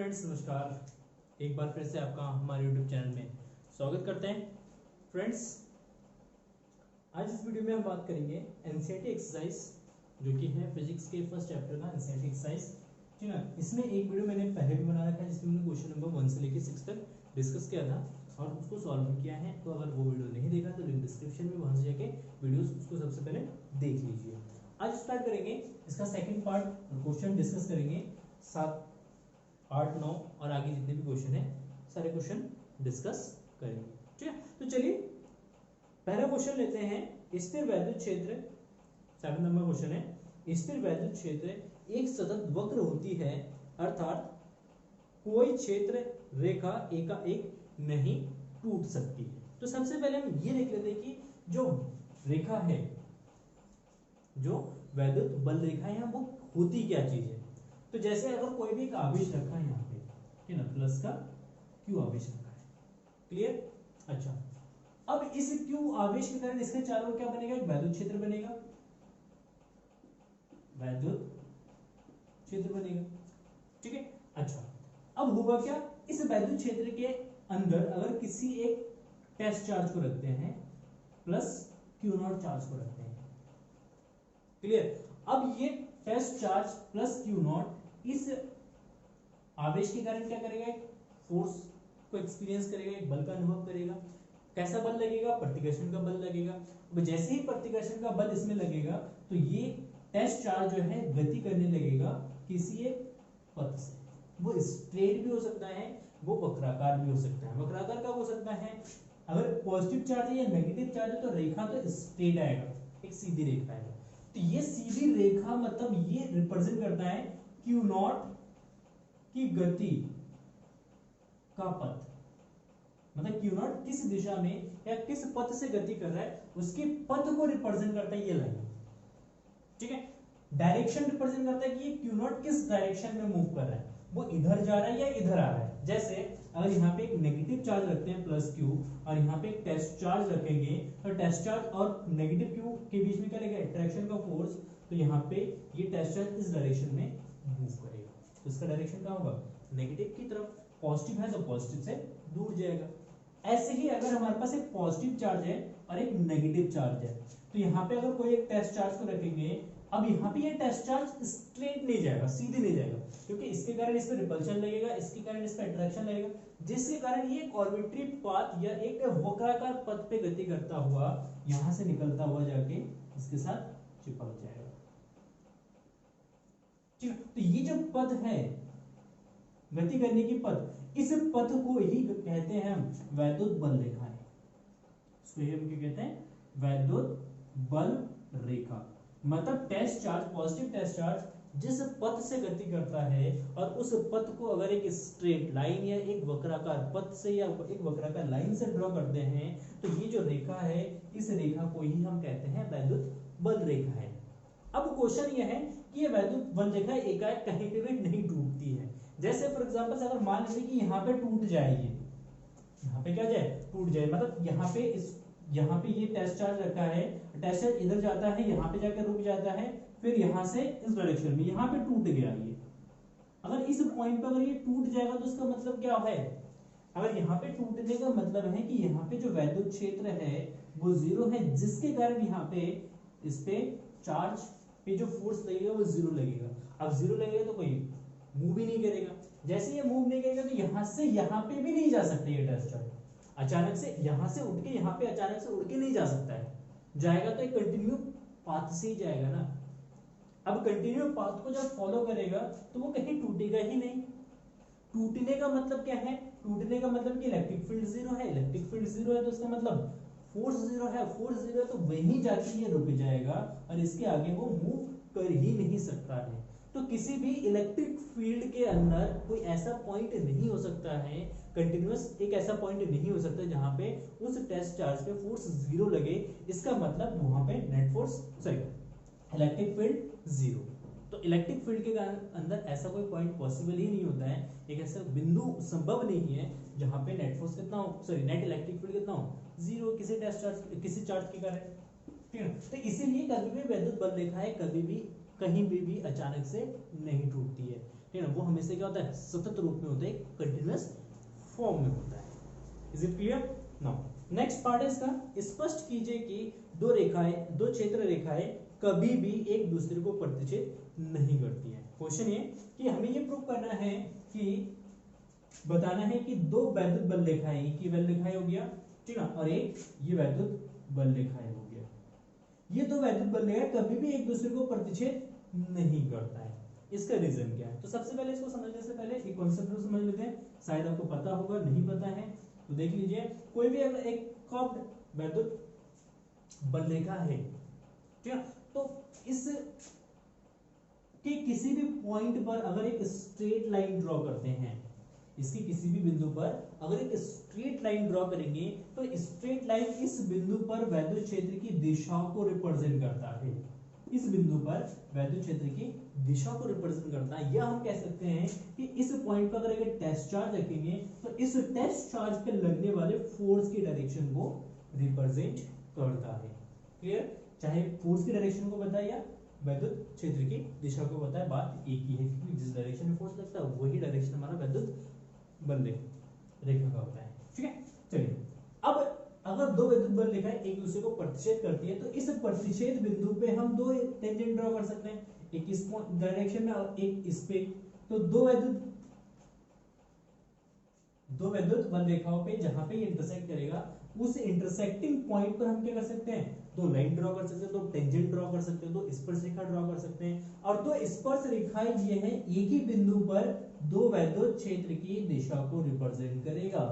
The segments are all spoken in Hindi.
फ्रेंड्स, नमस्कार। एक बार फिर से आपका हमारे YouTube चैनल में स्वागत करते हैं। फ्रेंड्स, आज इस वीडियो में हम बात करेंगे एनसीईआरटी एक्सरसाइज जो कि है फिजिक्स के फर्स्ट चैप्टर का एनसीईआरटी एक्सरसाइज। ठीक है, इसमें एक वीडियो मैंने पहले भी बना रखा है जिसमें मैंने क्वेश्चन नंबर 1 से लेकर 6 तक डिस्कस किया था और उसको सॉल्व भी किया है। तो अगर वो वीडियो नहीं देखा तो लिंक डिस्क्रिप्शन में, वहां से जाके वीडियोस उसको सबसे पहले देख लीजिए। आज स्टार्ट करेंगे इसका सेकंड पार्ट, क्वेश्चन डिस्कस करेंगे 7, 8, 9 और आगे जितने भी क्वेश्चन है सारे क्वेश्चन डिस्कस करेंगे। ठीक है, तो चलिए पहला क्वेश्चन लेते हैं। स्थिर वैद्युत क्षेत्र 7 नंबर क्वेश्चन है। स्थिर वैद्युत क्षेत्र एक सतत वक्र होती है, अर्थात कोई क्षेत्र रेखा एकाएक नहीं टूट सकती है। तो सबसे पहले हम ये देख लेते हैं कि जो रेखा है, जो वैद्युत बल रेखा है वो होती क्या चीज है। तो जैसे अगर कोई भी एक आवेश रखा है यहाँ पे, ठीक है ना, प्लस का क्यू आवेश रखा है, क्लियर। अच्छा, अब इस क्यू आवेश के कारण इसके चारों ओर क्या बनेगा, एक वैद्युत क्षेत्र बनेगा, वैद्युत क्षेत्र बनेगा। ठीक है, अच्छा अब होगा क्या, इस वैद्युत क्षेत्र के अंदर अगर किसी एक टेस्ट चार्ज को रखते हैं प्लस क्यू नॉट चार्ज को रखते हैं, क्लियर। अब ये test charge plus Q not इस आवेश के कारण क्या करेगा, एक फोर्स को एक्सपीरियंस करेगा, एक बल का अनुभव करेगा। कैसा बल लगेगा, प्रतिकर्षण का बल लगेगा। जैसे ही प्रतिकर्षण का बल इसमें लगेगा तो ये टेस्ट चार्ज जो है गति करने लगेगा किसी एक पथ से। वो स्ट्रेट भी हो सकता है, वो वक्राकार भी हो सकता है। वक्राकार कब हो सकता है, अगर पॉजिटिव चार्ज है या नेगेटिव चार्ज है तो रेखा तो स्ट्रेट आएगा, एक सीधी रेखा आएगा। तो ये सीधी रेखा मतलब ये रिप्रेजेंट करता है क्यू नॉट की गति का पथ, मतलब क्यू नॉट किस दिशा में या किस पथ से गति कर रहा है उसके पथ को रिप्रेजेंट करता है ये लाइन। ठीक है, डायरेक्शन रिप्रेजेंट करता है कि ये क्यू नॉट किस डायरेक्शन में मूव कर रहा है, वो इधर जा रहा है या इधर आ रहा है। जैसे अगर यहाँ पे एक नेगेटिव चार्ज रखते हैं प्लस क्यू और यहाँ पे एक टेस्ट चार्ज रखेंगे तो टेस्ट चार्ज और नेगेटिव क्यू के बीच में क्या लगेगा, अट्रैक्शन का फोर्स। तो यहाँ पे ये टेस्ट चार्ज इस डायरेक्शन में मूव करेगा, तो इसका डायरेक्शन क्या होगा, नेगेटिव की तरफ। पॉजिटिव है तो पॉजिटिव से दूर जाएगा। ऐसे ही अगर हमारे पास एक पॉजिटिव चार्ज है और एक नेगेटिव चार्ज है तो यहाँ पे अगर कोई एक टेस्ट चार्ज को रखेंगे, अब यहाँ पे ये टेस्ट चार्ज स्ट्रेट नहीं जाएगा, सीधे नहीं जाएगा, क्योंकि इसके कारण इस पे रिपल्शन लगेगा, इसके कारण इस पे अट्रैक्शन लगेगा, जिसके कारण ये एक ऑर्बिटरी पाथ या एक वक्राकार पथ पे गति करता हुआ यहां से निकलता हुआ जाके इसके साथ चिपक जाएगा। ठीक है, तो ये जो पथ है गति करने की पथ, इस पथ को ही कहते हैं हम वैद्युत बल रेखा है। इसको हम क्या कहते हैं, वैद्युत बल रेखा। मतलब test charge, positive test charge जिस पथ से गति करता है और उस पथ को अगर एक स्ट्रेट लाइन या एक वक्राकार पथ से या एक वक्राकार लाइन से ड्रॉ करते हैं तो ये जो रेखा है, इस रेखा को ही हम कहते हैं वैद्युत बल रेखा है। अब क्वेश्चन ये है कि ये वैद्युत बल रेखा एकाएक कहीं पे भी नहीं टूटती है। जैसे फॉर एग्जांपल अगर मान लीजिए कि यहाँ पे टूट जाए, ये यहाँ पे क्या जाए, टूट जाए, मतलब यहाँ पे ये टेस्ट चार्ज रखा है, टेस्ट चार्ज इधर जाता है, यहाँ पे जाकर रुक जाता है, फिर यहाँ से इस डायरेक्शन में यहाँ पे टूट गया ये। अगर इस पॉइंट पे अगर ये टूट जाएगा तो इसका मतलब क्या है, अगर यहाँ पे टूटने का मतलब है कि यहाँ पे जो वैद्युत क्षेत्र है वो 0 है, जिसके कारण यहाँ पे इस पे चार्ज पे जो फोर्स लगेगा वो 0 लगेगा। अब 0 लगेगा तो कोई मूव ही नहीं करेगा। जैसे ये मूव नहीं करेगा तो यहाँ से यहाँ पे भी नहीं जा सकते ये टेस्ट चार्ज। अचानक से यहाँ से उठ के यहाँ पे अचानक से उड़ के नहीं जा सकता है, जाएगा तो एक कंटिन्यू पाथ से ही जाएगा ना। अब कंटिन्यू पाथ को जब फॉलो करेगा तो वो कहीं टूटेगा ही नहीं। टूटने का मतलब क्या है, टूटने का मतलब कि इलेक्ट्रिक फील्ड 0 है, इलेक्ट्रिक फील्ड 0 है तो इसका मतलब फोर्स 0 है, फोर्स 0 है तो वहीं जाके ये रुक जाएगा और इसके आगे वो मूव कर ही नहीं सकता है। तो किसी भी इलेक्ट्रिक फील्ड के अंदर कोई ऐसा पॉइंट नहीं हो सकता है, कंटिन्यूअस एक ऐसा पॉइंट नहीं हो सकता जहां पे उस टेस्ट चार्ज पे फोर्स 0 लगे। इसका मतलब वहां पे net force, sorry, electric field 0। तो इलेक्ट्रिक फील्ड के अंदर ऐसा कोई पॉइंट पॉसिबल ही नहीं होता है, एक ऐसा बिंदु संभव नहीं है जहां पे नेट फोर्स कितना हो, सॉरी, नेट इलेक्ट्रिक फील्ड कितना हो, 0, किसी टेस्ट चार्ज, किसी चार्ज के कारण। ठीक है, तो इसीलिए कभी भी वैद्युत बल रेखा है कभी भी कहीं भी अचानक से नहीं टूटती है। ठीक है ना, वो हमेशा क्या होता है, सतत रूप में होता है, कंटिन्यूअस फॉर्म में होता है। Is it clear? Now next part है इसका, स्पष्ट कीजिए कि दो रेखाएं, दो क्षेत्र रेखाएं कभी भी एक दूसरे को प्रतिच्छेद नहीं करती हैं। क्वेश्चन ये कि हमें ये प्रूव करना है कि बताना है कि दो वैद्युत बल रेखाएं की बल रेखाएं हो गया, ठीक है, और एक ये वैद्युत बल रेखाएं हो गया। ये दो वैद्युत बल रेखाएं कभी भी एक दूसरे को प्रतिच्छेद नहीं करता है। इसका रीजन क्या है? तो सबसे पहले इसको समझने से पहले एक कॉन्सेप्ट को समझ लेते हैं, शायद आपको पता होगा, नहीं पता है तो देख लीजिए। कोई भी अगर एक कर्व्ड वैद्युत बल रेखा है, ठीक है, तो इस कि किसी भी पॉइंट पर अगर एक स्ट्रेट लाइन ड्रॉ करते हैं, इसके किसी भी बिंदु पर अगर एक स्ट्रेट लाइन ड्रॉ करेंगे तो स्ट्रेट लाइन इस बिंदु पर वैद्युत क्षेत्र की दिशाओं को रिप्रेजेंट करता है। इस बिंदु पर वैद्युत क्षेत्र की दिशा को रिप्रेजेंट करता है। या हम कह सकते हैं कि इस पॉइंट पर अगर एक टेस्ट चार्ज रखेंगे तो इस टेस्ट चार्ज पे लगने वाले फोर्स की डायरेक्शन को रिप्रेजेंट करता है। क्लियर? चाहे फोर्स की डायरेक्शन को बताए या वैद्युत क्षेत्र की दिशा को बताए, बात एक ही है, क्योंकि जिस डायरेक्शन में फोर्स लगता है वही डायरेक्शन हमारा वैद्युत बल रेखा का होता है। ठीक है, चलिए अब अगर दो वैद्युत बल रेखाएं एक दूसरे को प्रतिच्छेद करती है तो इस प्रतिच्छेद बिंदु पे हम दो टेंजेंट ड्रॉ कर सकते हैं, एक इस डायरेक्शन में और एक इस पे। तो दो वैद्युत बल रेखाओं पे जहां पे ये इंटरसेक्ट करेगा उस इंटरसेक्टिंग पॉइंट पर हम क्या कर सकते हैं, दो लाइन ड्रॉ कर सकते हैं, दो टेंजेंट ड्रॉ कर सकते हैं, दो स्पर्श रेखा ड्रॉ कर सकते हैं। और दो स्पर्श रेखाएं ये है एक ही बिंदु पर दो वैद्युत क्षेत्र की दिशा को रिप्रेजेंट करेगा।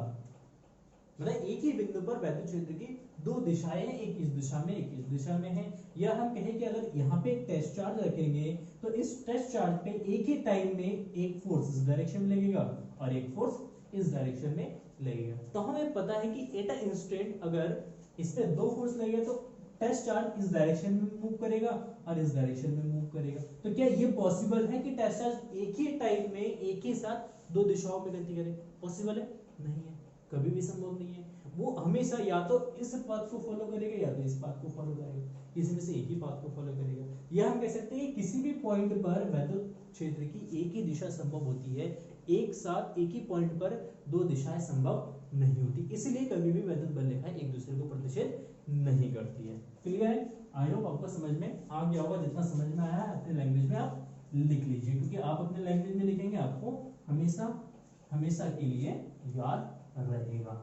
मतलब एक ही बिंदु पर वैद्युत क्षेत्र की दो दिशाएं, एक इस दिशा में एक इस दिशा में है। या हम कहें कि अगर यहाँ पे एक टेस्ट चार्ज रखेंगे तो इस टेस्ट चार्ज पे एक ही टाइम में एक फोर्स इस डायरेक्शन में लगेगा और एक फोर्स इस डायरेक्शन में लगेगा। तो हमें पता है कि एट अ इंस्टेंट अगर इस पे दो फोर्स लगेगा तो टेस्ट चार्ज इस डायरेक्शन में मूव करेगा और इस डायरेक्शन में मूव करेगा। तो क्या ये पॉसिबल है कि टेस्ट चार्ज एक ही टाइम में एक ही साथ दो दिशाओं में गति करे? पॉसिबल है? नहीं है, कभी भी संभव नहीं है। वो हमेशा या तो इस पाथ को फॉलो करेगा या तो इस पाथ को फॉलो करेगा, किसी में से एक ही पाथ को फॉलो करेगा। या हम कह सकते हैं कि किसी भी पॉइंट पर वैद्युत क्षेत्र की एक ही दिशा संभव होती है, एक साथ एक ही पॉइंट पर दो दिशाएं संभव नहीं होती, इसलिए कभी भी वैद्युत बल रेखाएं एक दूसरे को प्रतिच्छेद नहीं करती है। क्लियर है? आई होप आपको समझ में आ गया होगा। जितना समझ में आया अपने लैंग्वेज में आप लिख लीजिए, क्योंकि आप अपने लैंग्वेज में लिखेंगे आपको हमेशा के लिए याद रहेगा।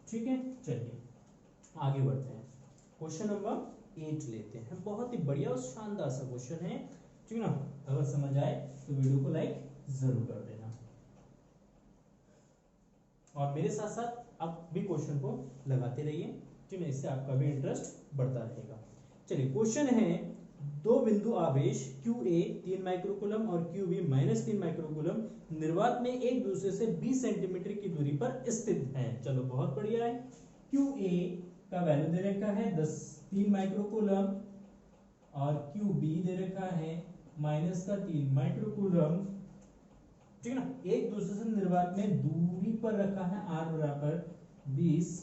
ठीक है, चलिए आगे बढ़ते हैं। क्वेश्चन नंबर 8 लेते हैं। बहुत ही बढ़िया और शानदार सा क्वेश्चन है, ठीक है ना। अगर समझ आए तो वीडियो को लाइक जरूर कर देना और मेरे साथ साथ आप भी क्वेश्चन को लगाते रहिए, ठीक है, इससे आपका भी इंटरेस्ट बढ़ता रहेगा। चलिए क्वेश्चन है, दो बिंदु आवेश QA 3 माइक्रोकूलम और QB -3 माइक्रोकूलम निर्वात में एक दूसरे से 20 सेंटीमीटर की दूरी पर स्थित हैं। चलो बहुत बढ़िया है। QA का वैल्यू दे रखा है 3 माइक्रोकूलम और QB दे रखा है -3 माइक्रोकूलम, ठीक है ना। एक दूसरे से निर्वात में दूरी पर रखा है r बराबर 20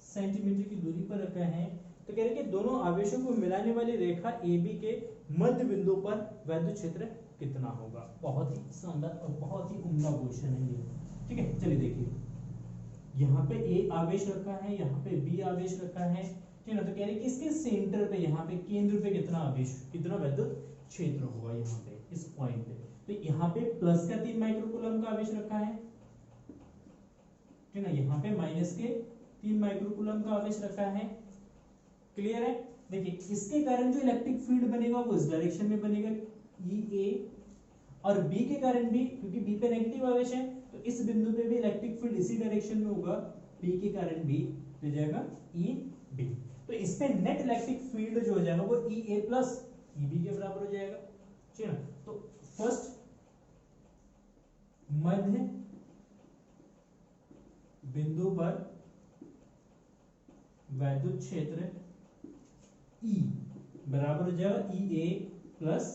सेंटीमीटर की दूरी पर रखा है। तो कह रहे हैं कि दोनों आवेशों को मिलाने वाली रेखा AB के मध्य बिंदु पर वैद्युत क्षेत्र कितना होगा। बहुत ही शानदार और बहुत ही उम्दा क्वेश्चन है ये, ठीक है। चलिए देखिए, यहाँ पे A आवेश रखा है, यहाँ पे B आवेश रखा है, ठीक है ना। तो कह रहे हैं कि इसके सेंटर पे, यहाँ पे केंद्र पे कितना आवेश, कितना वैद्युत क्षेत्र होगा यहाँ पे इस पॉइंट पे। तो यहाँ पे प्लस का 3 माइक्रोकूलम का आवेश रखा है, ठीक है ना। यहाँ पे माइनस के 3 माइक्रोकूलम का आवेश रखा है। क्लियर है? देखिए इसके कारण जो इलेक्ट्रिक फील्ड बनेगा वो इस डायरेक्शन में बनेगा EA, और B के कारण भी, क्योंकि B पे नेगेटिव आवेश है तो इस बिंदु पे भी इलेक्ट्रिक फील्ड इसी डायरेक्शन में होगा, B के कारण भी हो जाएगा EB। तो इस पे नेट इलेक्ट्रिक फील्ड जो हो जाएगा वो EA प्लस EB के बराबर हो जाएगा, ठीक है ना। तो फर्स्ट मध्य बिंदु पर वैद्युत क्षेत्र E बराबर हो जाएगा EA प्लस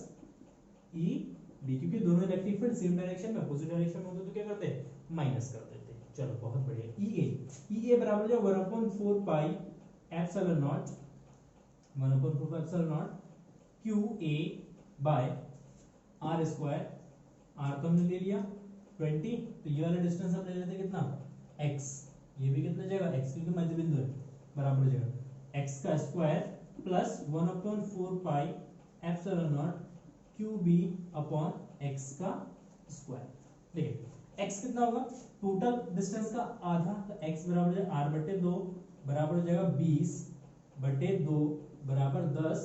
EB, क्योंकि दोनों इलेक्ट्रिक फील्ड सेम डायरेक्शन में अपोजिट डायरेक्शन में होते तो क्या करते हैं, माइनस कर देते हैं। चलो बहुत बढ़िया। EA बराबर हो जाएगा 1/4 pi epsilon not, 1/4 epsilon not QA by R square r को हमने ले लिया 20, तो ये वाला डिस्टेंस हम ले लेते हैं कितना x, ये भी कितना जाएगा x क्योंकि मध्य बिंदु है बराबर हो जाएगा x का square plus 1/4 pi epsilon not qb upon x का स्क्वायर। देखिए x कितना होगा टोटल डिस्टेंस का आधा, तो x बराबर हो जाएगा r/2 बराबर हो जाएगा 20/2 बराबर 10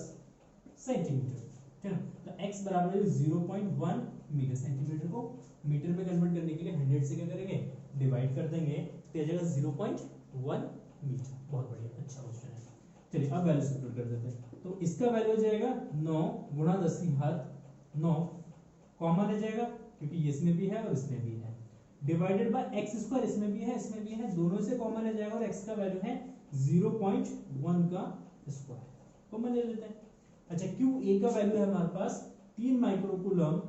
सेंटीमीटर, ठीक है। तो x बराबर है 0.1 मीटर, सेंटीमीटर को मीटर में कन्वर्ट करने के लिए 100 से क्या करेंगे डिवाइड कर देंगे, तो आ जाएगा 0.1 मीटर। बहुत बढ़िया, अच्छा क्वेश्चन है। चलिए अब वैल्यू सब्स्टिट्यूट कर देते हैं, तो इसका वैल्यू हो जाएगा 9 गुणा 10 की घात 9, कॉमन रह जाएगा क्योंकि ये इसमें भी है और इसमें भी है, डिवाइडेड बाय x स्क्वायर, इसमें भी है इसमें भी है, दोनों से कॉमन रह जाएगा और x का वैल्यू है 0.1 का स्क्वायर, कॉमन ले लेते हैं। अच्छा qa का वैल्यू है हमारे पास 3 माइक्रोकूलम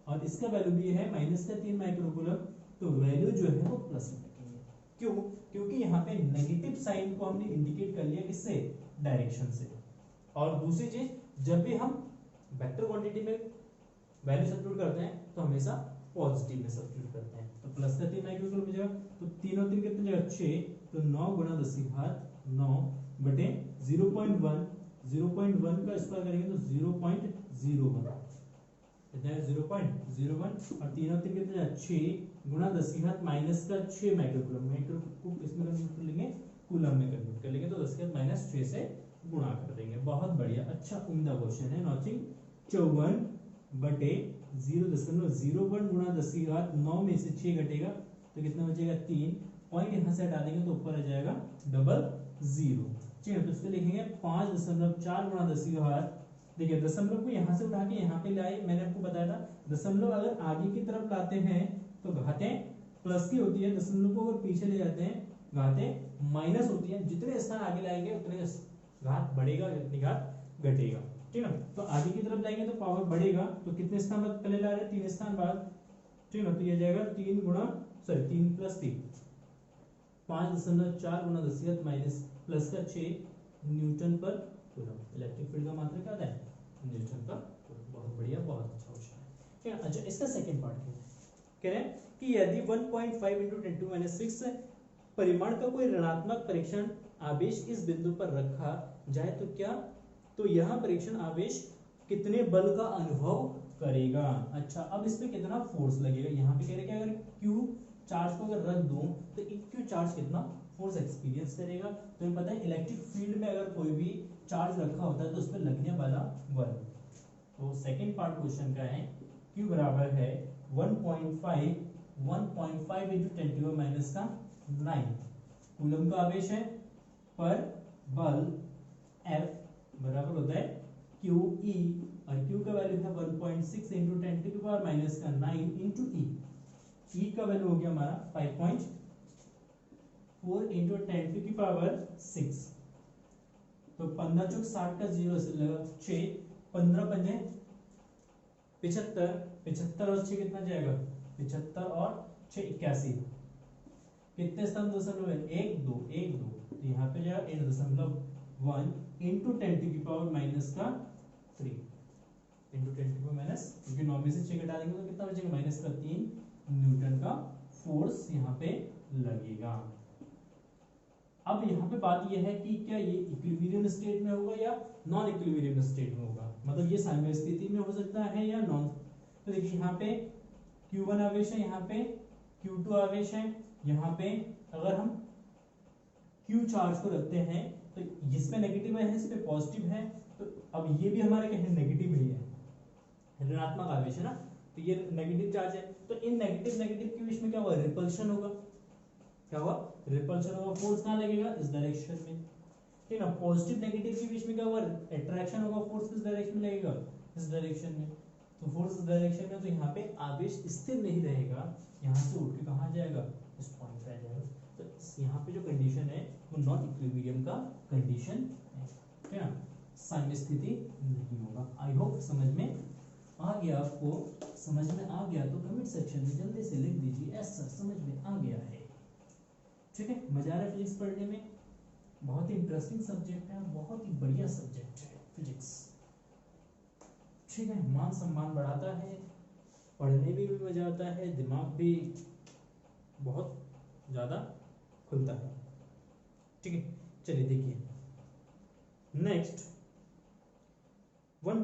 और इसका वैल्यू भी है -3 माइक्रोकूलम, तो वैल्यू जो है वो प्लस में रखेंगे। क्यों? क्योंकि यहाँ पे नेगेटिव साइन को हमने इंडिकेट कर लिया किससे डायरेक्शन से, और दूसरी चीज जब भी हम वेक्टर क्वांटिटी में वैल्यू सब्स्टिट्यूट करते हैं तो हमेशा पॉजिटिव में सब्स्टिट्यूट करते हैं, तो प्लस का 3 माइक्रोकूलम हो जाएगा, तो 3 और 3 कितने जाएगा 6, तो 9 गुणा 10 की घात 9 बटे 0.1 का स्क्वायर करेंगे तो 0.01 कितना है 0.01 और 3 और 3 कितने जाएगा 6 गुणा 10 की घात माइनस का 6 माइक्रोकूलम, माइक्रो को किसमें कन्वर्ट कर लेंगे कूलम में कन्वर्ट कर लेंगे, तो 10 की घात -6 से गुणा कर देंगे। बहुत बढ़िया, अच्छा उम्दा क्वेश्चन है। नॉचिंग 54 बटे 0.01 गुणा 10 की घात 9 में से 6 घटेगा तो कितना बचेगा 3, पॉइंट यहाँ से हटा देंगे तो ऊपर आ जाएगा 00, ठीक है। तो इसको लिखेंगे 5.4 गुणा 10 की घात, देखिए दशमलव को यहाँ से उठा के यहाँ पे लाए, मैंने आपको बताया था दशमलव अगर आगे की तरफ लाते हैं तो घातें प्लस की होती है, दशमलव को अगर पीछे ले जाते हैं घातें माइनस होती है, जितने स्थान आगे लाएंगे उतने घात बढ़ेगा उतनी घात घटेगा, ठीक है। तो आगे की तरफ जाएंगे तो पावर बढ़ेगा, तो कितने स्थान बाद पहले ला रहे हैं 3 स्थान बाद, ठीक है। तो ये जाएगा 3 + 3 5.4 गुणा 10 की घात माइनस प्लस का 6 न्यूटन पर कूलम, इलेक्ट्रिक फील्ड का मात्रा क्या आता है न्यूटन पर कूलम। बहुत बढ़िया, बहुत अच्छा क्वेश्चन है, ठीक है। अच्छा इसका सेकंड पार्ट क्या है, कह रहे हैं कि यदि 1.5 × 10⁻⁶ परिमाण का कोई ऋणात्मक परीक्षण आवेश इस बिंदु पर रखा जाए तो क्या, तो यह परीक्षण आवेश कितने बल का अनुभव करेगा। अच्छा अब इस पे कितना फोर्स लगेगा, यहाँ पे कह रहे हैं कि अगर Q चार्ज को अगर रख दूं तो Q चार्ज कितना फोर्स एक्सपीरियंस करेगा। तो हमें पता है इलेक्ट्रिक फील्ड में अगर कोई भी चार्ज रखा होता है तो उस पर लगने वाला बल, तो सेकंड पार्ट क्वेश्चन का है Q बराबर है 1.5 × 10⁻⁹ कूलम का आवेश है, पर बल F बराबर होता है QE और Q का वैल्यू है 1.6 × 10⁻⁹ × E का वैल्यू हो गया हमारा 5.4 × 10⁻⁶, तो 15 चौक 60 का 0 से लगा 6, 15 पंजे 75, 75 और 6 कितना जाएगा 75 और 6 81, कितने स्तंभ दशमलव है 1 2 1 2, तो यहाँ पे जाएगा 8.1 × 10⁻³ क्योंकि 9 में से 6 घटा देंगे तो कितना बचेगा -3 न्यूटन का फोर्स यहाँ पे लगेगा। अब यहाँ पे बात यह है कि क्या ये इक्विलिब्रियम स्टेट में होगा या नॉन इक्विलिब्रियम स्टेट में होगा, मतलब ये साम्य स्थिति में हो सकता है या नॉन। तो देखिए यहाँ पे Q1 आवेश है, यहाँ पे Q2 आवेश है, यहाँ पे अगर हम Q चार्ज को रखते हैं तो इसमें नेगेटिव है इस पे पॉजिटिव है, तो अब ये भी हमारे क्या है नेगेटिव ही है, ऋणात्मक आवेश है ना, तो ये नेगेटिव चार्ज है, तो इन नेगेटिव के बीच में क्या होगा रिपल्शन होगा, क्या होगा रिपल्शन होगा, फोर्स कहाँ लगेगा इस डायरेक्शन में, ठीक है ना। पॉजिटिव नेगेटिव के बीच में क्या होगा अट्रैक्शन होगा, फोर्स किस डायरेक्शन में लगेगा इस डायरेक्शन में, तो फोर्स इस डायरेक्शन में, तो यहाँ पे आवेश स्थिर नहीं रहेगा, यहाँ से उठ के कहाँ जाएगा इस पॉइंट पे आ जाएगा, तो यहाँ पे जो कंडीशन है वो नॉन इक्विलिब्रियम का कंडीशन है, ठीक है ना, साम्य स्थिति नहीं होगा। आई होप समझ में आ गया, आपको समझ में आ गया तो कमेंट सेक्शन में जल्दी से लिख दीजिए यस सर समझ में आ गया है, ठीक है। मजा आ रहा है फिजिक्स पढ़ने में, बहुत ही इंटरेस्टिंग सब्जेक्ट है, बहुत ही बढ़िया सब्जेक्ट है फिजिक्स, ठीक है। मान सम्मान बढ़ाता है, पढ़ने में भी मजा आता है, दिमाग भी बहुत ज्यादा खुलता है। ठीक है, चलिए देखिए नेक्स्ट 1.9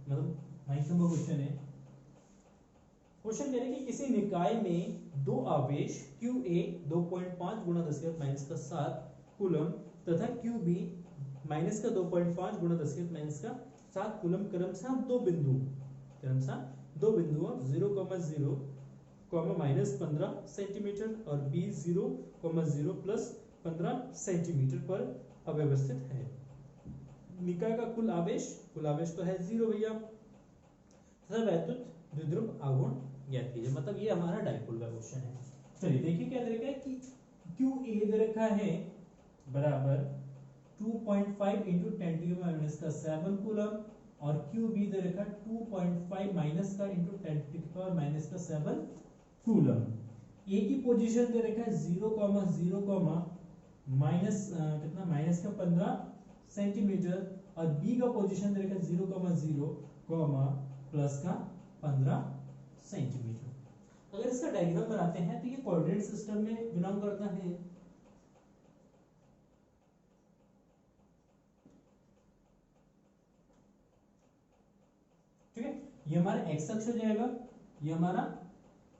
मतलब 9 नंबर क्वेश्चन है। क्वेश्चन कह रहे हैं कि किसी निकाय में दो आवेश QA 2.5 गुणा 10⁻⁻7 कूलम तथा QB माइनस का 2.5 गुणा 10⁻⁻7 कूलम क्रमशः दो बिंदुओं 0,0 -15 सेंटीमीटर और B0,0 प्लस 15 सेंटीमीटर पर अव्यवस्थित है। निकाय का कुल आवेश तो है 0 भैया, तथा वैद्युत द्विध्रुव आघूर्ण ज्ञात कीजिए। मतलब ये हमारा डाइपोल का क्वेश्चन है। चलिए देखिए क्या दे रखा है कि QA दे रखा है बराबर 2.5 इंटू 10⁻⁻7 कूलम और QB दे रखा है 2.5 माइनस का इंटू 10⁻⁻7 कूलम। ए की पोजीशन दे रखा है 0,0 माइनस कितना माइनस का 15 सेंटीमीटर और बी का पोजीशन दे रखा है 0,0 प्लस का 15 सेंटीमीटर। अगर इसका डायग्राम बनाते हैं तो ये कोऑर्डिनेट सिस्टम में बिलोंग करता है। ठीक है, ये हमारा एक्स अक्ष हो जाएगा, ये हमारा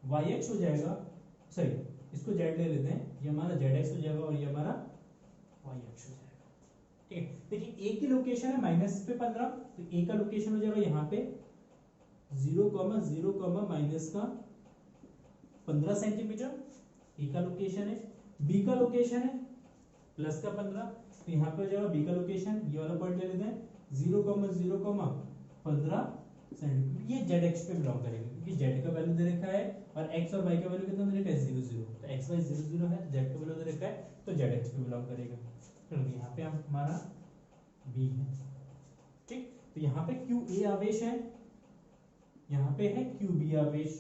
वाई अक्ष हो जाएगा, सॉरी इसको जेड ले लेते हैं, ये हमारा जेड एक्स हो जाएगा और ये हमारा वाई अक्ष हो जाएगा। ठीक है, देखिए ए की लोकेशन है माइनस पे 15, तो ए का लोकेशन हो जाएगा यहाँ पे 0,0 माइनस का 15 सेंटीमीटर ए का लोकेशन है। बी का लोकेशन है प्लस का 15, तो यहाँ पे हो जाएगा बी का लोकेशन, ये वाला पॉइंट ले लेते हैं 0,0 15 सेंटीमीटर। ये जेड एक्स पे बिलोंग करेगा क्योंकि जेड का वैल्यू दे रखा है और एक्स और वाई का वैल्यू कितना दे रखा है 0 0, तो एक्स वाई 0 0 है, जेड का वैल्यू दे रखा है तो जेड एक्स पे बिलोंग करेगा। तो यहाँ पे हमारा बी है। ठीक, तो यहाँ पे QA आवेश है, यहाँ पे है QB आवेश,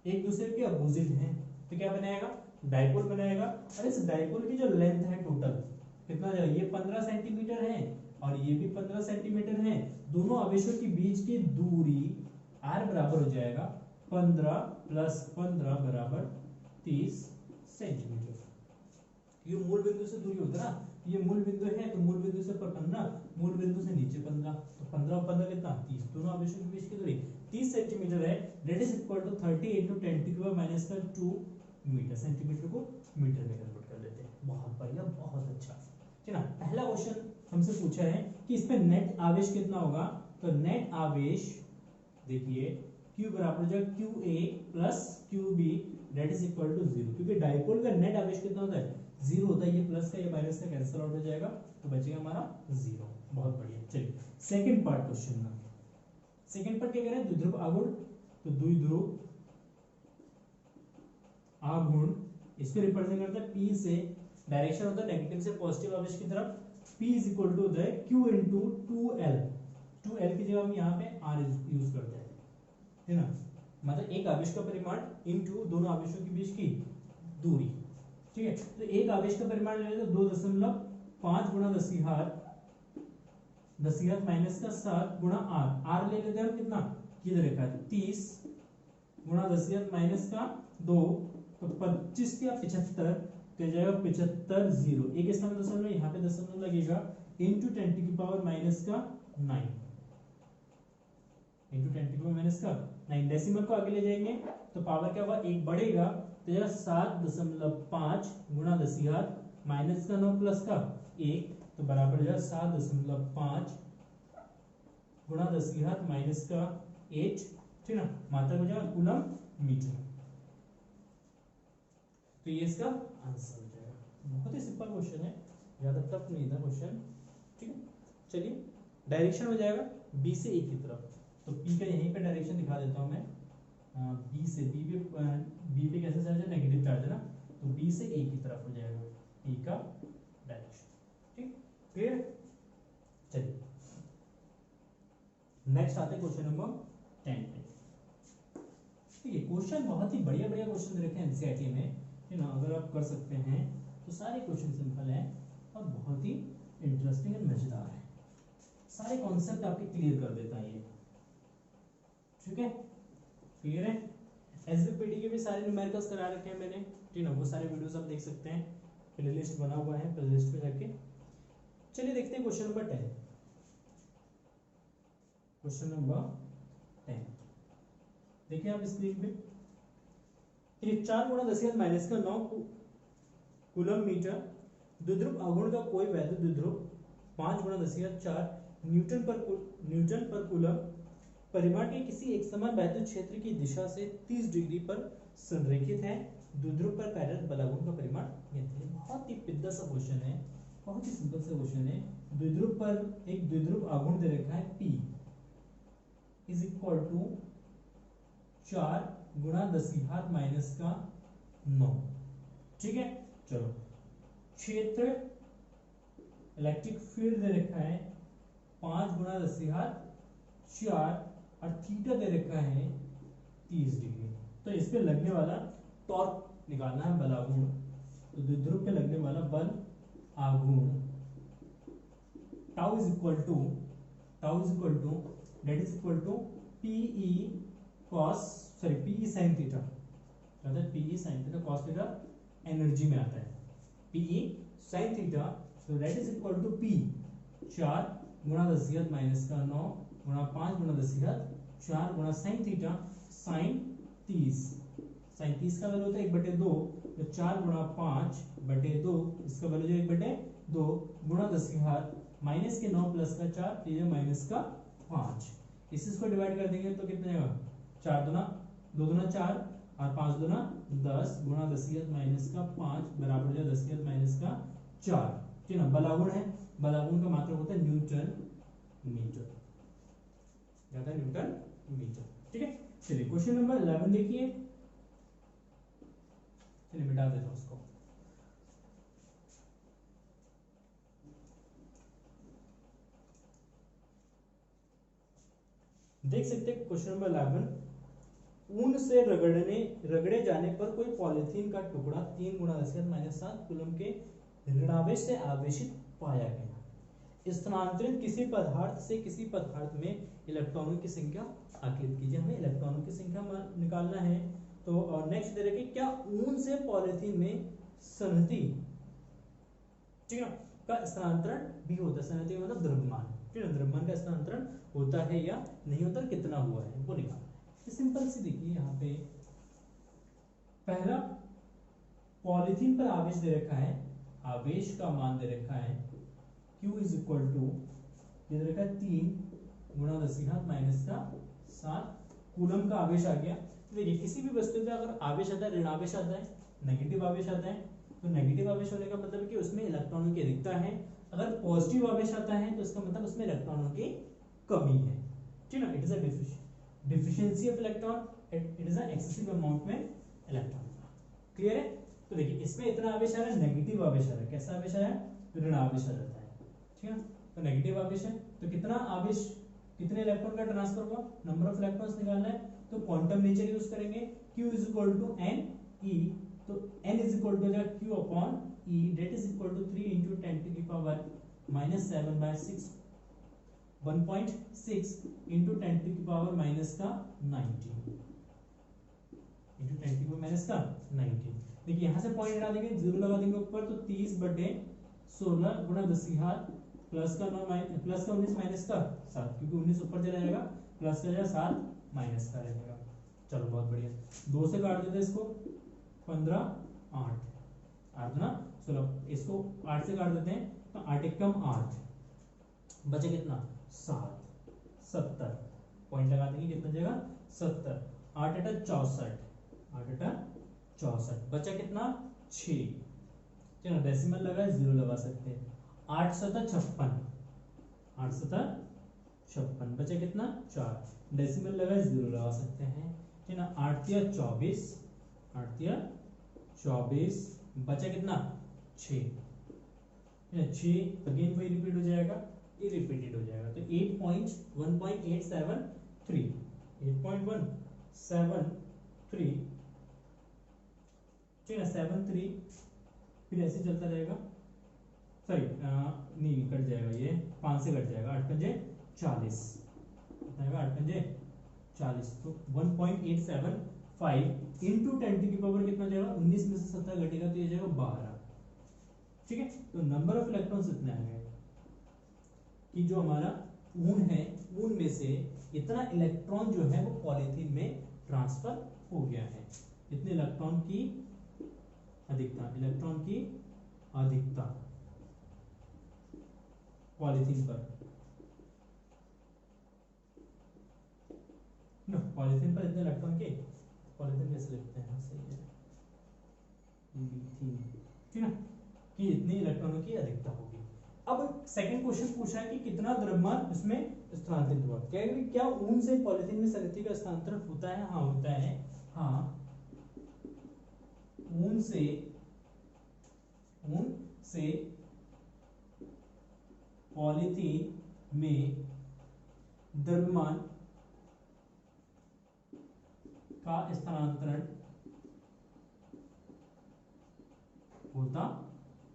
एक दूसरे के अपोजिट हैं, तो क्या बनाएगा डाइपोल बनाएगा। और इस डाइपोल की जो लेंथ है टोटल कितना जाएगा, ये 15 सेंटीमीटर है और ये भी 15 सेंटीमीटर है। दोनों आवेशों के बीच की दूरी r बराबर हो जाएगा 15 प्लस 15 बराबर 30 सेंटीमीटर। ये मूल बिंदु से दूरी होता है ना, ये मूल बिंदु है तो मूल बिंदु से ऊपर 15, मूल बिंदु से नीचे 15, तो 15 और 15 कितना 30, दोनों आवेशों के बीच की दूरी 30 सेंटीमीटर है। That is equal to 30 into 10⁻⁻2 metre. Centimetre को मीटर में कन्वर्ट कर लेते हैं। बहुत बढ़िया, बहुत अच्छा। ठीक है ना, पहला क्वेश्चन हमसे पूछा है कि इस पे नेट आवेश कितना होगा, तो नेट आवेश देखिए Q बराबर हो जाएगा QA plus QB that is equal to 0, क्योंकि डाइपोल का नेट आवेश कितना होता है 0 होता है, ये प्लस का ये माइनस का कैंसिल आउट हो जाएगा तो बचेगा हमारा 0। बहुत बढ़िया। चलिए सेकंड पार्ट क्वेश्चन का, सेकंड पार्ट क्या कह रहे हैं द्विध्रुव आघूर्ण, तो द्विध्रुव आघूर्ण इसको रिप्रेजेंट करता है P से, डायरेक्शन होता है नेगेटिव से पॉजिटिव आवेश की तरफ। P इज इक्वल टू होता है Q इंटू 2L की जगह हम यहाँ पे R यूज करते हैं, है ना, मतलब एक आवेश का परिमाण इंटू दोनों आवेशों के बीच की दूरी। ठीक है, तो एक आवेश का परिमाण ले लेते 2.5 गुणा 10 माइनस का 7 गुणा r ले लेते हैं हम कितना, किधर रखा है 30 गुणा 10 माइनस का 2, तो 25 या 75, तो जाएगा 75 0, एक स्थान में दशमलव यहाँ पे दशमलव लगेगा इंटू 10 की पावर माइनस का 9, इंटू 10 की पावर माइनस का 9। डेसिमल को आगे ले जाएंगे तो पावर क्या होगा, एक बढ़ेगा तो जाएगा 7.5 गुणा 10 माइनस का 9 प्लस का 1, तो बराबर हो जाएगा 7.5 गुणा 10 माइनस का 8। ठीक ना, मात्रक हो जाएगा कूलम मीटर, तो ये इसका आंसर हो जाएगा। बहुत ही सिंपल क्वेश्चन है, ज्यादा टफ नहीं था क्वेश्चन। ठीक है, चलिए डायरेक्शन हो जाएगा बी से ए की तरफ, तो पी का यहीं पे डायरेक्शन दिखा देता हूं मैं। बी से बी पे कैसे चार्ज है, नेगेटिव चार्ज है ना, तो बी से ए की तरफ हो जाएगा पी का डायरेक्शन। ठीक, क्लियर। चलिए नेक्स्ट आते हैं क्वेश्चन नंबर 10 पे। ठीक है, क्वेश्चन बहुत ही बढ़िया बढ़िया क्वेश्चन रखे हैं एनसीईआरटी में, है ना, अगर आप कर सकते हैं तो सारे क्वेश्चन सिंपल हैं और बहुत ही इंटरेस्टिंग और मजेदार है। सारे कॉन्सेप्ट आपके क्लियर कर देता है ये। ठीक है, क्लियर है। एसबीपीटी के भी सारे न्यूमेरिकल्स करा रखे हैं मैंने, ठीक है, वो सारे वीडियोस आप देख सकते हैं, प्लेलिस्ट बना हुआ है, प्लेलिस्ट पे जाके। चलिए देखते हैं क्वेश्चन नंबर 10। क्वेश्चन नंबर 10 देखिए आप स्क्रीन पे, ये 4 गुणा 10⁻⁻9 कूलम मीटर द्विध्रुव आघूर्ण का कोई वैद्युत द्विध्रुव 5 गुणा 10⁻4 न्यूटन पर कूलम परिमाण के किसी एक समान वैद्युत क्षेत्र की दिशा से 30 डिग्री पर संरेखित है। द्विध्रुव पर कार्यरत बल आघूर्ण का परिमाण ज्ञात है। बहुत ही पिद्दा सा क्वेश्चन है, बहुत ही सिंपल सा क्वेश्चन है। द्विध्रुव पर एक द्विध्रुव आघूर्ण दे रखा है P इज इक्वल टू 4 गुणा 10⁻⁻9, ठीक है। चलो क्षेत्र इलेक्ट्रिक फील्ड दे रखा है 5 गुणा 10⁻4 और थीटा दे रखा है 30 डिग्री। तो इस पे लगने वाला टॉर्क निकालना है, बल आघूर्ण। तो द्विध्रुव पे लगने वाला बल आघूर्ण tau is equal to that is equal to PE sin theta, मतलब PE sin theta cos theta energy में आता है, पीई sin थीटा। तो that is equal to P 4 गुणा 10⁻⁻9 गुणा 5 गुणा 10⁻4 गुणा sin थीटा sin 30 का वैल्यू होता है 1/2, तो 4 गुणा 5/2 इसका वैल्यू जो 1/2 गुणा 10⁻, माइनस के 9 प्लस का 4, तो ये माइनस का 5। इसको डिवाइड कर देंगे तो कितना आएगा, 4 दूना 2 दूना 4 और 5 दूना 10 गुणा 10⁻⁻5 बराबर हो जाए 10⁻⁻4, ठीक है ना। बल आघूर्ण है, बल आघूर्ण का मात्रक होता है न्यूटन मीटर, ज्यादा न्यूटन मीटर, ठीक है। चलिए क्वेश्चन नंबर 11 देखिए, चलिए मिटा देता हूं उसको। देख सकते हैं क्वेश्चन नंबर 11, ऊन से रगड़े जाने पर कोई पॉलिथीन का टुकड़ा 3 गुणा 10⁻7 कूलम के ऋणावेश से आवेशित पाया गया। स्थानांतरित किसी पदार्थ से किसी पदार्थ में इलेक्ट्रॉनों की संख्या आकलित कीजिए। हमें इलेक्ट्रॉनों की संख्या निकालना है। तो नेक्स्ट दे रखे, क्या ऊन से पॉलिथीन में संहति, ठीक है, का स्थानांतरण भी होता है। संहति मतलब द्रव्यमान, ठीक है, द्रव्यमान का स्थानांतरण होता है या नहीं होता, कितना हुआ है वो निकालना है। सिंपल सी देखिए यहाँ पे पहला पॉलिथीन पर आवेश दे रखा है, आवेश का मान दे रखा है Q इज इक्वल टू दे रखा है 3 गुणा 10⁻⁷ कूलम का आवेश आ गया। तो देखिए किसी भी वस्तु पे अगर आवेश आता है, ऋण आवेश आता है, नेगेटिव आवेश आता है, तो नेगेटिव आवेश होने का मतलब कि उसमें इलेक्ट्रॉनों की अधिकता है। अगर पॉजिटिव आवेश आता है तो इसका मतलब उसमें इलेक्ट्रॉनों की कमी है, ठीक है। It is a deficiency of electron, it is a excessive amount में इलेक्ट्रॉन। क्लियर है। तो देखिए इसमें इतना आवेश आ रहा है, नेगेटिव आवेश आ रहा है, कैसा आवेश आया है, ऋण आवेश आ जाता है, ठीक है। तो नेगेटिव आवेश है तो कितना आवेश, कितने इलेक्ट्रॉन का ट्रांसफर हुआ, नंबर ऑफ इलेक्ट्रॉन्स निकालना है। तो क्वांटम नेचर यूज करेंगे, Q is equal to n E, तो n is equal to Q upon E, that is equal to 3 into 10 to the power -7/6 1.6 into 10 to the power minus का 19 into 10 to the power minus का 19। देखिए यहाँ से पॉइंट हटा देंगे, जीरो लगा देंगे ऊपर, तो 30/16 गुणा 10⁻, प्लस का 9 प्लस का 19 माइनस का 7, क्योंकि 19 ऊपर चला जाएगा, प्लस का 7 माइनस का रहेगा। चलो बहुत बढ़िया, 2 से काट देते हैं इसको, 15 8 8 ना 16, इसको 8 से काट देते हैं तो 8 एकम 8, बचे कितना 7 70, पॉइंट लगा देंगे, कितना जाएगा 70, 8 8 64, 8 8 64, बचा कितना 6, चलो डेसिमल लगा है, जीरो लगा सकते हैं, 8 7 56, 8 7 56, बचा कितना 4, डेसिमल लगा है, जीरो लगा सकते हैं, ठीक है ना। 8 3 24, 8 3 24, बचा कितना 6, 6 अगेन वही रिपीट हो जाएगा, ये रिपीटेड हो जाएगा, तो 8.1.873 8.173, ठीक है 73, फिर ऐसे चलता रहेगा, सॉरी नहीं कट जाएगा, ये 5 से कट जाएगा, 8 पंजे 40, कितना आएगा 8 पंजे 40, तो 1.875 इंटू 10 की पावर कितना जाएगा, 19 में से 17 घटेगा तो ये जाएगा 12। ठीक है, तो नंबर ऑफ इलेक्ट्रॉन्स इतने आ गए कि जो हमारा ऊन है, ऊन में से इतना इलेक्ट्रॉन जो है वो पॉलीथीन में ट्रांसफर हो गया है। इतने इलेक्ट्रॉन की अधिकता, इलेक्ट्रॉन की अधिकता पॉलीथीन पर, पॉलीथीन पर इतने इलेक्ट्रॉन के, पॉलीथीन कैसे लिखते हैं, सही है मीथेन, ठीक है, कि इतने इलेक्ट्रॉनों की अधिकता होगी। अब सेकंड क्वेश्चन पूछा है कि कितना द्रव्यमान इसमें स्थानांतरित हुआ। क्या ऊन से पॉलीथीन में संगति का स्थानांतरण होता है? हाँ होता है। हाँ, ऊन से पॉलीथीन में द्रव्यमान का स्थानांतरण होता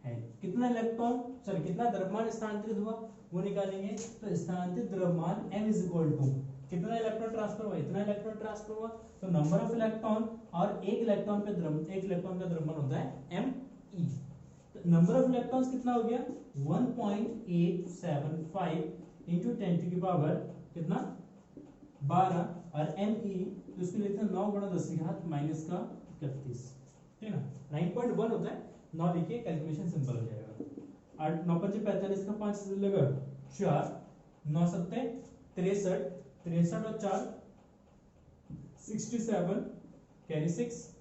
है। कितना इलेक्ट्रॉन, सॉरी कितना द्रव्यमान स्थानांतरित हुआ वो निकालेंगे। तो स्थानांतरित द्रव्यमान m इज इक्वल टू कितना इलेक्ट्रॉन ट्रांसफर हुआ, इतना इलेक्ट्रॉन ट्रांसफर हुआ, तो नंबर ऑफ इलेक्ट्रॉन और एक इलेक्ट्रॉन का द्रव्यमान होता है m e। तो नंबर ऑफ इलेक्ट्रॉन्स कितना हो गया 1.875 इंटू 10 की पावर कितना 12 और m e, तो इसको लिखते हैं 9 गुणा 10 की घात माइनस का 31, ठीक है ना। 9.1 होता है, 9 लिखिए, कैलकुलेशन सिंपल हो जाएगा। 8 9 5 45 का 5 से लगा 4, 9 7 63, 63 और 4 67, कैरी 6,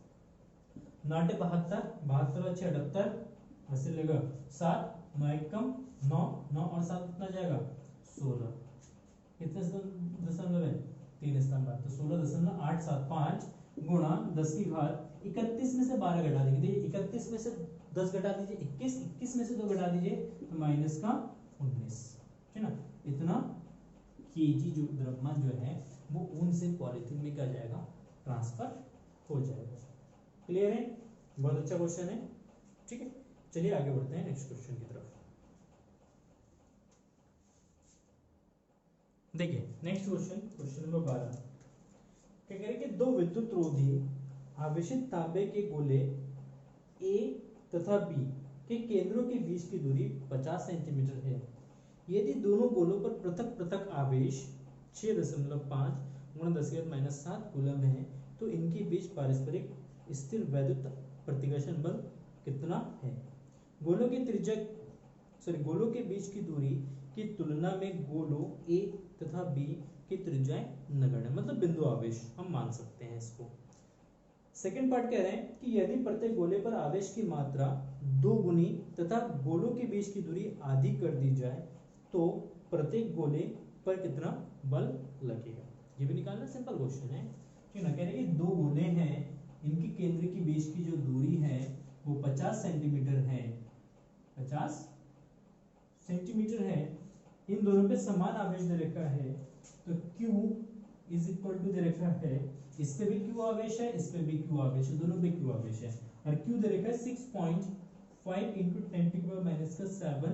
9 72, 72 और 6 78, ऐसे लगा 7, 9 1 कम 9, 9 और 7 कितना जाएगा 16, कितने दशमलव है 3 स्थान बाद, तो 16.875 गुणा 10 की घात 31 में से 12 घटा दीजिए, 31 में से 10 घटा दीजिए 21, 21 में से 2 घटा दीजिए तो माइनस का 19, है ना। इतना केजी जो द्रव्यमान जो है वो ऊन से पॉलीथीन में क्या जाएगा, ट्रांसफर हो जाएगा। क्लियर है, बहुत अच्छा क्वेश्चन है, ठीक है। चलिए आगे बढ़ते हैं नेक्स्ट क्वेश्चन की तरफ। देखिए नेक्स्ट क्वेश्चन, क्वेश्चन नंबर 12 क्या कह रहे कि दो विद्युत रोधी आवेशित तांबे के गोले A तथा B के केंद्रों के बीच की दूरी 50 सेंटीमीटर है। यदि दोनों गोलों पर पृथक पृथक आवेश 6.5 गुणा 10⁻⁷ कूलम है तो इनके बीच पारस्परिक स्थिर वैद्युत प्रतिकर्षण बल कितना है। गोलों की त्रिज्या गोलों के बीच की दूरी की तुलना में गोलों A तथा B की त्रिज्याएं नगण्य, मतलब बिंदु आवेश हम मान सकते हैं इसको। सेकंड पार्ट कह रहे हैं कि यदि प्रत्येक गोले पर आवेश की मात्रा 2 गुनी तथा गोलों के बीच की दूरी आधी कर दी जाए तो प्रत्येक गोले पर कितना बल लगेगा। ये भी निकालना सिंपल क्वेश्चन है, ठीक ना। कह रहे हैं कि दो गोले हैं, इनके केंद्र के बीच की जो दूरी है वो 50 सेंटीमीटर है, 50 सेंटीमीटर है। इन दोनों पे समान आवेश दे रखा है, तो Q इज इक्वल टू दे रखा है, इस पे भी Q आवेश है, इस पे भी Q आवेश है, दोनों पे Q आवेश है, और Q दे रखा है 6.5 इंटू 10⁻⁷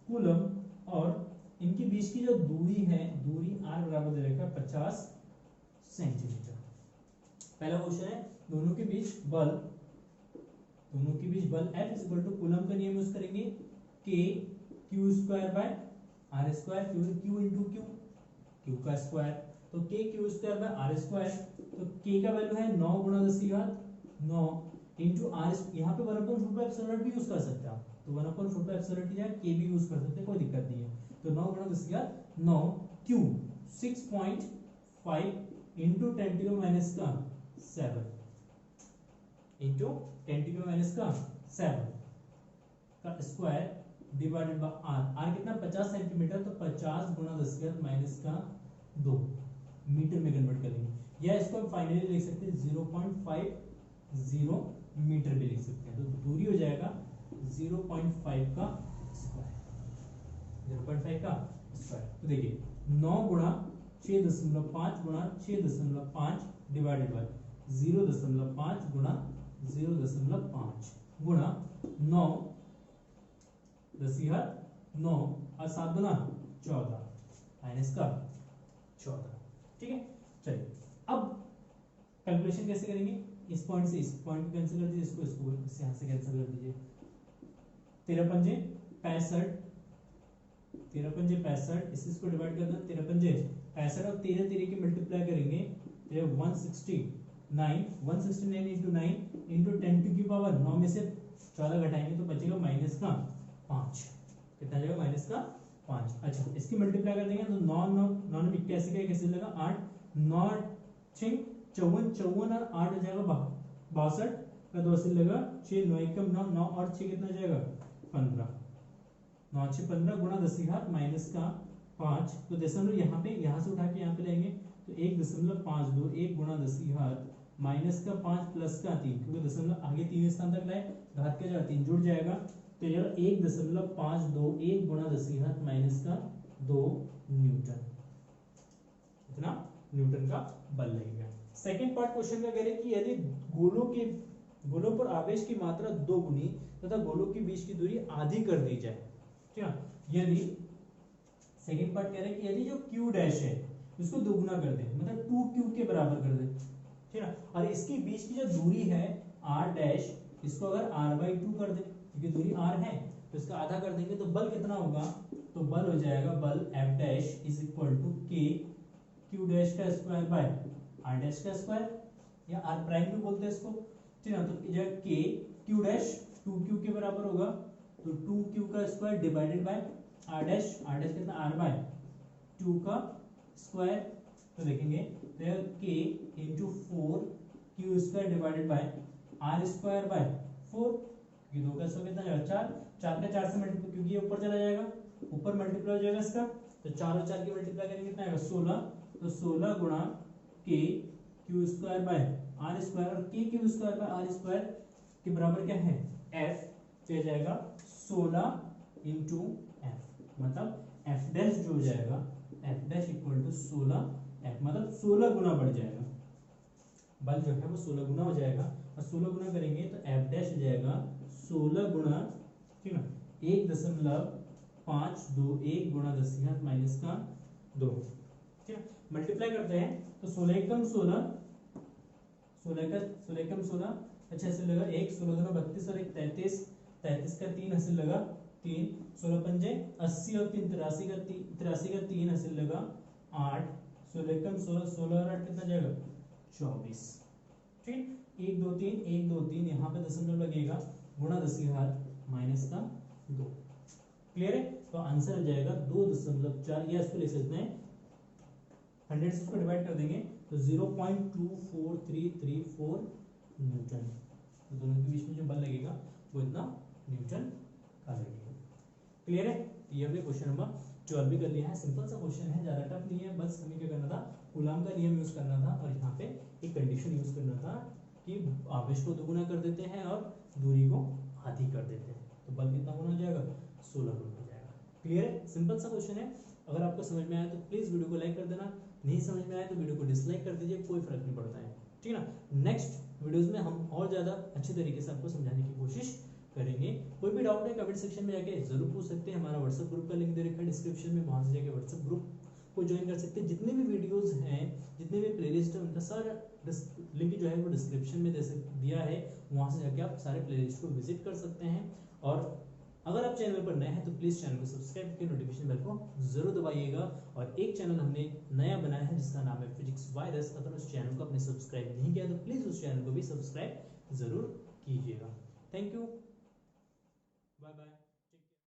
कूलम, और इनके बीच की जो दूरी है, दूरी R बराबर दे रखा है 50 सेंटीमीटर। पहला क्वेश्चन है दोनों के बीच बल, दोनों के बीच बल F is equal to coulomb का नियम यूज करेंगे, K Q square by R square, Q into Q का स्क्वायर, तो K Q square by R square, तो K का वैल्यू है 9 गुणा 10 की घात 9 इंटू R, यहाँ पे 1/4 भी यूज कर सकते हैं आप, तो 1/4 की जगह K भी यूज कर सकते हैं, कोई दिक्कत नहीं है। तो 9 गुणा 10 की घात 9, Q 6.5 इंटू 10⁻⁷ इंटू 10⁻⁷ का स्क्वायर डिवाइडेड बाय R कितना 50 सेंटीमीटर, तो 50 गुणा 10 की घात -2 मीटर में कन्वर्ट करेंगे, या इसको हम फाइनली लिख सकते हैं 0.50 मीटर भी लिख सकते हैं। तो दूरी हो जाएगा 0.5 का स्क्वायर, 0.5 का स्क्वायर। तो देखिए 9 गुणा 6.5 गुणा 6.5 डिवाइडेड बाय 0.5 गुणा 0.5 गुणा 9 10 की घात 9 और 7 गुना 14 माइनस का 14, ठीक है। चलिए अब कैलकुलेशन कैसे करेंगे, इस पॉइंट से इस पॉइंट को कैंसिल कर दीजिए, इसको यहाँ से कैंसिल कर दीजिए। 13 पंजे 65, 13 पंजे 65, इसको डिवाइड कर देना, 13 पंजे 65 और 13 की मल्टीप्लाई करेंगे तो 169, 169 इंटू 9 इंटू 10 टू की पावर 9 में से 14 घटाएंगे तो बचेगा माइनस का 5। कितना जाएगा, माइनस का 5। अच्छा, इसकी मल्टीप्लाई कर देंगे तो 9 9 9 में 81 का कैसे लगा 8, 9 6 54, 54 और 8 हो जाएगा 62 का 2 से लगा 6 9 1 9 9 और 6 कितना जाएगा 15, 9 6 15 गुणा 10 की घात माइनस का 5। तो दशमलव यहाँ पे, यहाँ से उठा के यहाँ पे लेंगे तो 1.52 1 गुणा 10 की घात माइनस का 5 प्लस का 3, क्योंकि दशमलव आगे 3 स्थान तक लाए, घात क्या जाएगा 3 जुड़ जाएगा तो यार 1.52 1 गुणा 10 की घात माइनस का 2 न्यूटन, इतना न्यूटन का बल लगेगा। सेकंड पार्ट क्वेश्चन का कह रहे कि यदि गोलों पर आवेश की मात्रा 2 गुनी तथा गोलों के बीच की दूरी आधी कर दी जाए, ठीक है। यदि सेकंड पार्ट कह रहे हैं कि यदि जो q डैश है उसको दोगुना कर दे, मतलब 2q के बराबर कर दे, ठीक है, और इसके बीच की जो दूरी है r डैश, इसको अगर r/2 कर दे, क्योंकि दूरी r है तो इसका आधा कर देंगे तो बल कितना होगा, तो बल हो जाएगा, बल F dash is equal to k q dash का स्क्वायर बाय r डैश का स्क्वायर, या r प्राइम भी बोलते हैं इसको, ठीक है। तो जो k q डैश 2q के बराबर होगा तो 2q का square divided by r dash कितना r बाय 2 का स्क्वायर, तो देखेंगे तो k into 4 q square divided by r square by 4, ये 2 का स्क्वायर कितना जाएगा 4, 4 का 4 से मल्टीप्लाई, क्योंकि ये ऊपर चला जाएगा, ऊपर मल्टीप्लाई हो जाएगा इसका, तो 4 और 4 की मल्टीप्लाई करेंगे कितना आएगा 16, तो 16 गुणा k q square by r square, और k q square by r square के बराबर क्या है f, तो जाएगा 16 इंटू f, मतलब f डैश जो हो जाएगा f dash equal to 16 f, मतलब 16 गुना बढ़ जाएगा, बल जो है वो 16 गुना हो जाएगा, और 16 गुना करेंगे तो f डैश हो जाएगा 16 गुना, ठीक है, 1.521 गुणा 10 की घात माइनस का 2, ठीक है। मल्टीप्लाई करते हैं तो 16 एकम 16, 16 एकम 16, अच्छा ऐसे लगा 1, 16 दूना 32 और 1 33, 33 का 3 ऐसे लगा 3, 16 पंजे 80 और 3 83 का 3 ऐसे लगा 8, 16 एकम 16, 16 और 8 कितना जाएगा 24, ठीक। 1 2 3 1 2 3 यहाँ पे दशमलव लगेगा, गुणा 10 की घात माइनस का 2, क्लियर है। तो आंसर आ जाएगा 2.4, या इसको लिख सकते हैं 100 से इसको डिवाइड कर देंगे तो 0.24334 न्यूटन, तो दोनों के बीच में जो बल लगेगा वो इतना न्यूटन का लगेगा, क्लियर है। ये हमने क्वेश्चन नंबर 12 भी कर लिया है, सिंपल सा क्वेश्चन है, ज्यादा टफ नहीं है, बस हमें क्या करना था, कूलाम का नियम यूज करना था, और यहाँ पे एक कंडीशन यूज करना था कि आवेश को दोगुना कर देते हैं और दूरी को आधी कर देते हैं, तो बल कितना गुना हो जाएगा 16 गुना हो जाएगा, क्लियर है। सिंपल सा क्वेश्चन है, अगर आपको समझ में आया तो प्लीज वीडियो को लाइक कर देना, नहीं समझ में आया तो वीडियो को डिसलाइक कर दीजिए, कोई फर्क नहीं पड़ता है, ठीक है ना। नेक्स्ट वीडियोस में हम और ज्यादा अच्छे तरीके से आपको समझाने की कोशिश करेंगे। कोई भी डाउट है कमेंट सेक्शन में जाके जरूर पूछ सकते हैं, हमारा व्हाट्सएप ग्रुप का लिंक दे रखा है डिस्क्रिप्शन में, वहां से जाके व्हाट्सएप ग्रुप को ज्वाइन कर सकते हैं। जितने भी वीडियोस हैं, जितने भी प्लेलिस्ट है, उनका सारा लिंक जो है वो डिस्क्रिप्शन में दिया है, वहां से जाके आप सारे प्लेलिस्ट को विजिट कर सकते हैं। और अगर आप चैनल पर नए हैं तो प्लीज चैनल को सब्सक्राइब करके नोटिफिकेशन बेल को जरूर दबाइएगा। और एक चैनल हमने नया बनाया है जिसका नाम है फिजिक्स वायरस, अगर उस चैनल को आपने सब्सक्राइब नहीं किया तो प्लीज उस चैनल को भी सब्सक्राइब जरूर कीजिएगा। Thank you, bye bye.